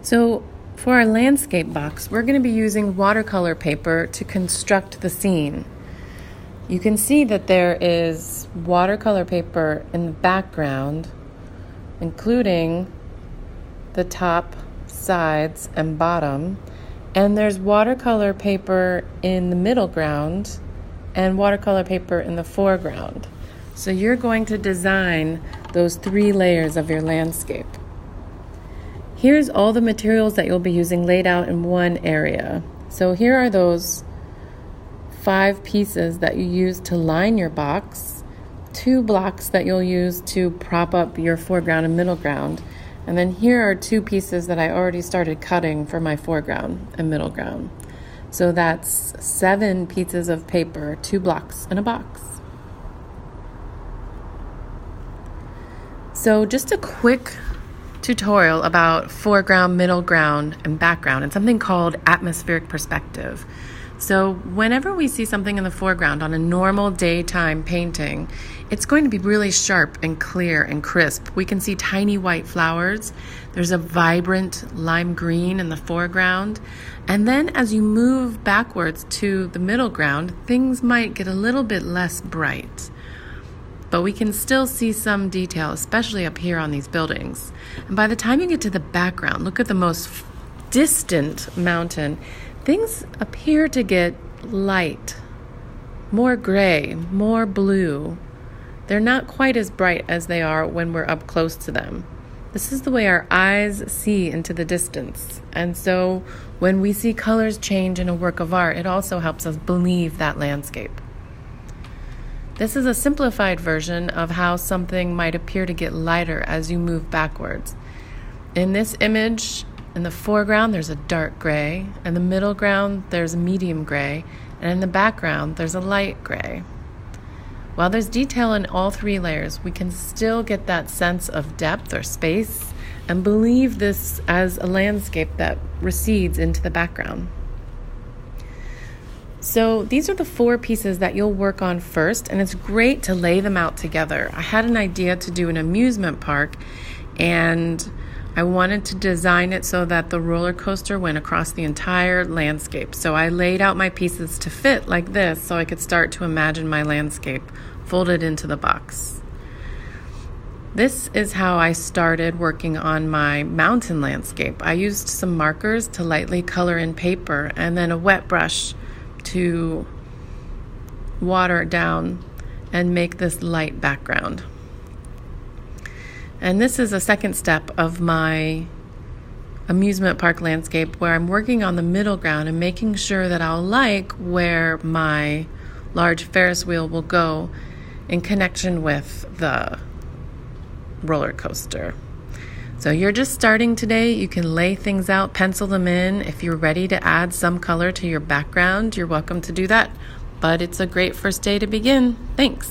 So for our landscape box, we're going to be using watercolor paper to construct the scene. You can see that there is watercolor paper in the background, including the top, sides, and bottom. And there's watercolor paper in the middle ground and watercolor paper in the foreground. So you're going to design those 3 layers of your landscape. Here's all the materials that you'll be using laid out in one area. So here are those 5 pieces that you use to line your box, 2 blocks that you'll use to prop up your foreground and middle ground, and then here are 2 pieces that I already started cutting for my foreground and middle ground. So that's 7 pieces of paper, 2 blocks in a box. So just a quick tutorial about foreground, middle ground, and background, and something called atmospheric perspective. So whenever we see something in the foreground on a normal daytime painting, it's going to be really sharp and clear and crisp. We can see tiny white flowers. There's a vibrant lime green in the foreground. And then as you move backwards to the middle ground, things might get a little bit less bright. But we can still see some detail, especially up here on these buildings. And by the time you get to the background, look at the most distant mountain. Things appear to get light, more gray, more blue. They're not quite as bright as they are when we're up close to them. This is the way our eyes see into the distance. And so when we see colors change in a work of art, it also helps us believe that landscape. This is a simplified version of how something might appear to get lighter as you move backwards. In this image, in the foreground, there's a dark gray. In the middle ground, there's a medium gray. And in the background, there's a light gray. While there's detail in all 3 layers, we can still get that sense of depth or space and believe this as a landscape that recedes into the background. So these are the 4 pieces that you'll work on first, and it's great to lay them out together. I had an idea to do an amusement park, and I wanted to design it so that the roller coaster went across the entire landscape. So I laid out my pieces to fit like this so I could start to imagine my landscape folded into the box. This is how I started working on my mountain landscape. I used some markers to lightly color in paper and then a wet brush to water down and make this light background. And this is a second step of my amusement park landscape where I'm working on the middle ground and making sure that I'll like where my large Ferris wheel will go in connection with the roller coaster. So you're just starting today. You can lay things out, pencil them in. If you're ready to add some color to your background, you're welcome to do that. But it's a great first day to begin. Thanks.